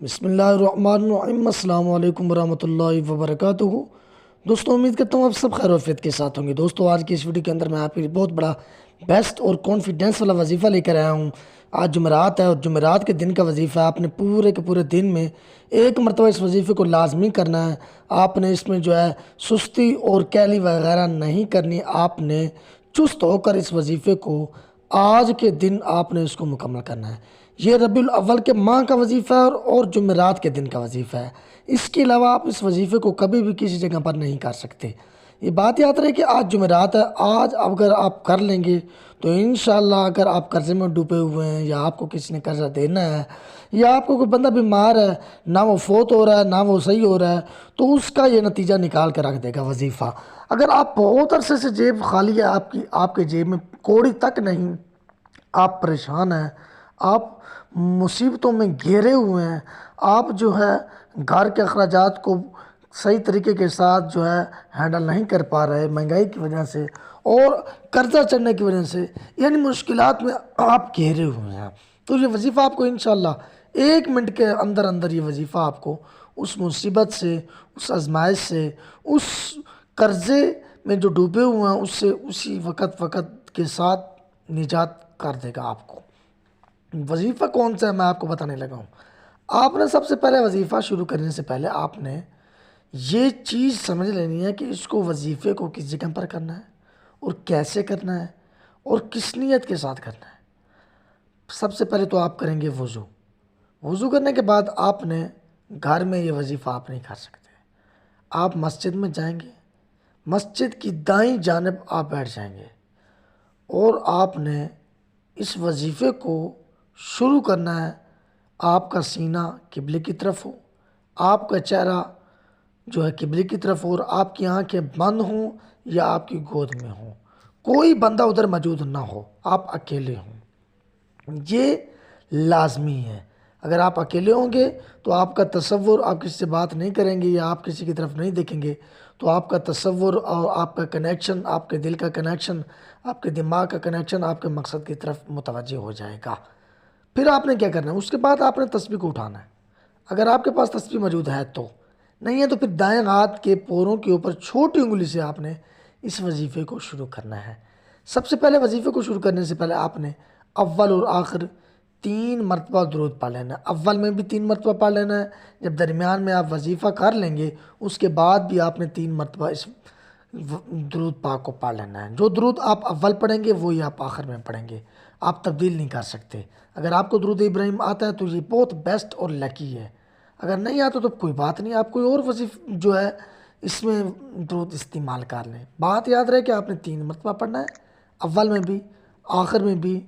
بسم اللہ الرحمن الرحیم۔ السلام علیکم ورحمۃ اللہ وبرکاتہ۔ دوستوں، امید کرتا ہوں آپ سب خیر و عافیت کے ساتھ ہوں گے۔ دوستوں، آج کی اس ویڈیو کے اندر میں آپ کے لیے بہت بڑا بیسٹ اور کانفیڈنس والا وظیفہ لے کر آیا ہوں۔ آج جمعرات ہے اور جمعرات کے دن کا وظیفہ ہے۔ آپ نے پورے کے پورے دن میں ایک مرتبہ اس وظیفے کو لازمی کرنا ہے۔ آپ نے اس میں جو ہے سستی اور کیلی وغیرہ نہیں کرنی۔ آپ نے چست ہو کر اس وظیفے کو آج کے دن آپ نے اس کو مکمل کرنا ہے۔ یہ ربیع الاول کے ماہ کا وظیفہ ہے اور جمعرات کے دن کا وظیفہ ہے۔ اس کے علاوہ آپ اس وظیفے کو کبھی بھی کسی جگہ پر نہیں کر سکتے۔ یہ بات یاد رہے کہ آج جمعرات ہے۔ آج اگر آپ کر لیں گے تو انشاءاللہ اگر آپ قرضے میں ڈوبے ہوئے ہیں یا آپ کو کسی نے قرضہ دینا ہے یا آپ کو کوئی بندہ بیمار ہے، نہ وہ فوت ہو رہا ہے نہ وہ صحیح ہو رہا ہے، تو اس کا یہ نتیجہ نکال کے رکھ دے گا وظیفہ۔ اگر آپ بہت عرصے سے جیب خالی ہے، آپ کے جیب میں کوڑی تک نہیں، آپ پریشان ہیں، آپ مصیبتوں میں گھیرے ہوئے ہیں، آپ جو ہے گھر کے اخراجات کو صحیح طریقے کے ساتھ جو ہے ہینڈل نہیں کر پا رہے مہنگائی کی وجہ سے اور قرضہ چڑھنے کی وجہ سے، یعنی مشکلات میں آپ گھیرے ہوئے ہیں، تو یہ وظیفہ آپ کو انشاءاللہ 1 منٹ کے اندر اندر یہ وظیفہ آپ کو اس مصیبت سے، اس آزمائش سے، اس قرضے میں جو ڈوبے ہوئے ہیں اس سے اسی وقت کے ساتھ نجات کر دے گا آپ کو۔ وظیفہ کون سا ہے میں آپ کو بتانے لگا ہوں۔ آپ نے سب سے پہلے وظیفہ شروع کرنے سے پہلے آپ نے یہ چیز سمجھ لینی ہے کہ اس کو وظیفے کو کس جگہ پر کرنا ہے اور کیسے کرنا ہے اور کس نیت کے ساتھ کرنا ہے۔ سب سے پہلے تو آپ کریں گے وضو۔ وضو کرنے کے بعد آپ نے گھر میں یہ وظیفہ آپ نہیں کر سکتے۔ آپ مسجد میں جائیں گے، مسجد کی دائیں جانب آپ بیٹھ جائیں گے اور آپ نے اس وظیفے کو شروع کرنا ہے۔ آپ کا سینہ قبلے کی طرف ہو، آپ کا چہرہ جو ہے قبلے کی طرف ہو اور آپ کی آنکھیں بند ہوں یا آپ کی گود میں ہوں، کوئی بندہ ادھر موجود نہ ہو، آپ اکیلے ہوں۔ یہ لازمی ہے۔ اگر آپ اکیلے ہوں گے تو آپ کا تصور، آپ کسی سے بات نہیں کریں گے یا آپ کسی کی طرف نہیں دیکھیں گے تو آپ کا تصور اور آپ کا کنیکشن، آپ کے دل کا کنیکشن، آپ کے دماغ کا کنیکشن آپ کے مقصد کی طرف متوجہ ہو جائے گا۔ پھر آپ نے کیا کرنا ہے، اس کے بعد آپ نے تسبیح کو اٹھانا ہے۔ اگر آپ کے پاس تسبیح موجود ہے تو، نہیں ہے تو پھر دائیں ہاتھ کے پوروں کے اوپر چھوٹی انگلی سے آپ نے اس وظیفے کو شروع کرنا ہے۔ سب سے پہلے وظیفے کو شروع کرنے سے پہلے آپ نے اول اور آخر 3 مرتبہ درود پڑھ لینا ہے۔ اول میں بھی 3 مرتبہ پڑھ لینا ہے، جب درمیان میں آپ وظیفہ کر لیں گے اس کے بعد بھی آپ نے 3 مرتبہ اس درود پاک کو پڑھ لینا ہے۔ جو درود آپ اول پڑھیں گے وہی آپ آخر میں پڑھیں گے، آپ تبدیل نہیں کر سکتے۔ اگر آپ کو درود ابراہیم آتا ہے تو یہ بہت بیسٹ اور لکی ہے، اگر نہیں آتا تو کوئی بات نہیں، آپ کوئی اور وظیفہ جو ہے اس میں درود استعمال کر لیں۔ بات یاد رہے کہ آپ نے 3 مرتبہ پڑھنا ہے، اول میں بھی آخر میں بھی،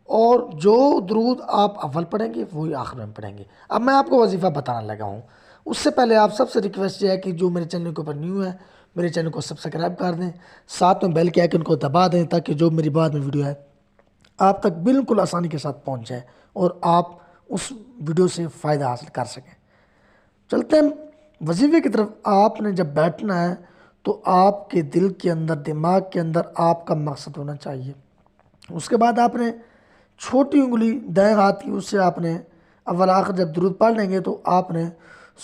اور جو درود آپ اول پڑھیں گے وہی آخر میں پڑھیں گے۔ اب میں آپ کو وظیفہ بتانے لگا ہوں، اس سے پہلے آپ سب سے ریکویسٹ یہ ہے کہ جو میرے چینل کے اوپر نیو ہے میرے چینل کو سبسکرائب کر دیں، ساتھ میں بیل کے آئیکن کو دبا دیں تاکہ جو میری بعد میں ویڈیو ہے آپ تک بالکل آسانی کے ساتھ پہنچ جائے اور آپ اس ویڈیو سے فائدہ حاصل کر سکیں۔ چلتے ہیں وظیفے کی طرف۔ آپ نے جب بیٹھنا ہے تو آپ کے دل کے اندر، دماغ کے اندر آپ کا مقصد ہونا چاہیے۔ اس کے بعد آپ نے چھوٹی انگلی دائیں ہاتھ کی، اس سے آپ نے اول آخر جب درود پڑھ لیں گے تو آپ نے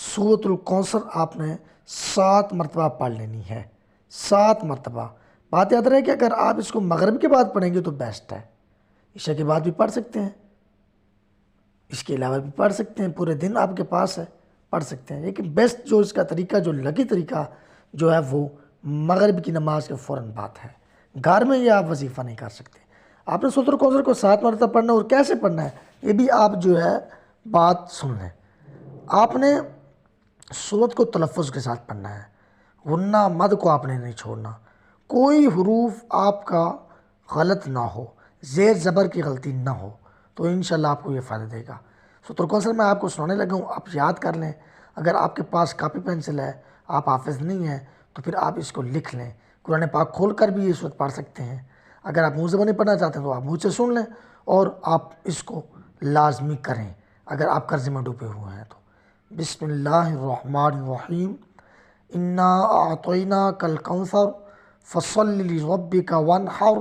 سورۃ الکوثر آپ نے 7 مرتبہ پڑھ لینی ہے، 7 مرتبہ۔ بات یاد رہے کہ اگر آپ اس کو مغرب کے بعد پڑھیں گے تو بیسٹ ہے، عشاء کے بعد بھی پڑھ سکتے ہیں، اس کے علاوہ بھی پڑھ سکتے ہیں، پورے دن آپ کے پاس ہے پڑھ سکتے ہیں، لیکن بیسٹ جو اس کا طریقہ، جو لکی طریقہ جو ہے وہ مغرب کی نماز کے فوراً بعد ہے۔ گھر میں یہ آپ وظیفہ نہیں کر سکتے۔ آپ نے سورۃ الکوثر کو 7 مرتبہ پڑھنا ہے، اور کیسے پڑھنا ہے یہ بھی آپ جو ہے بات سن لیں۔ آپ نے سورت کو تلفظ کے ساتھ پڑھنا ہے، غنہ مد کو آپ نے نہیں چھوڑنا، کوئی حروف آپ کا غلط نہ ہو، زیر زبر کی غلطی نہ ہو، تو انشاءاللہ آپ کو یہ فائدہ دے گا۔ سورۃ الکوثر میں آپ کو سنانے لگا ہوں، آپ یاد کر لیں۔ اگر آپ کے پاس کاپی پینسل ہے، آپ حافظ نہیں ہیں تو پھر آپ اس کو لکھ لیں، قرآن پاک کھول کر بھی یہ سورت پڑھ سکتے ہیں۔ اگر آپ منہ سے نہیں پڑھنا چاہتے ہیں تو آپ منہ سے سن لیں اور آپ اس کو لازمی کریں اگر آپ قرضے میں ڈوبے ہوئے ہیں تو۔ بسم اللہ الرحمن الرحیم، انا اعطیناک الکوثر فصل لربک وانحر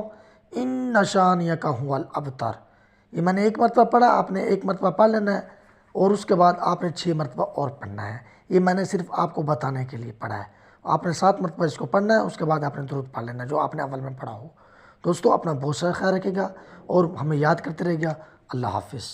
ان شانئک ھو الابتر۔ یہ میں نے 1 مرتبہ پڑھا، آپ نے 1 مرتبہ پڑھ لینا ہے اور اس کے بعد آپ نے 6 مرتبہ اور پڑھنا ہے۔ یہ میں نے صرف آپ کو بتانے کے لیے پڑھا ہے۔ آپ نے 7 مرتبہ اس کو پڑھنا ہے، اس کے بعد آپ نے درود پڑھ لینا جو آپ نے اول میں پڑھا ہو۔ دوستو اپنا بہت سارا خیال رکھے گا اور ہمیں یاد کرتے رہے گا۔ اللہ حافظ۔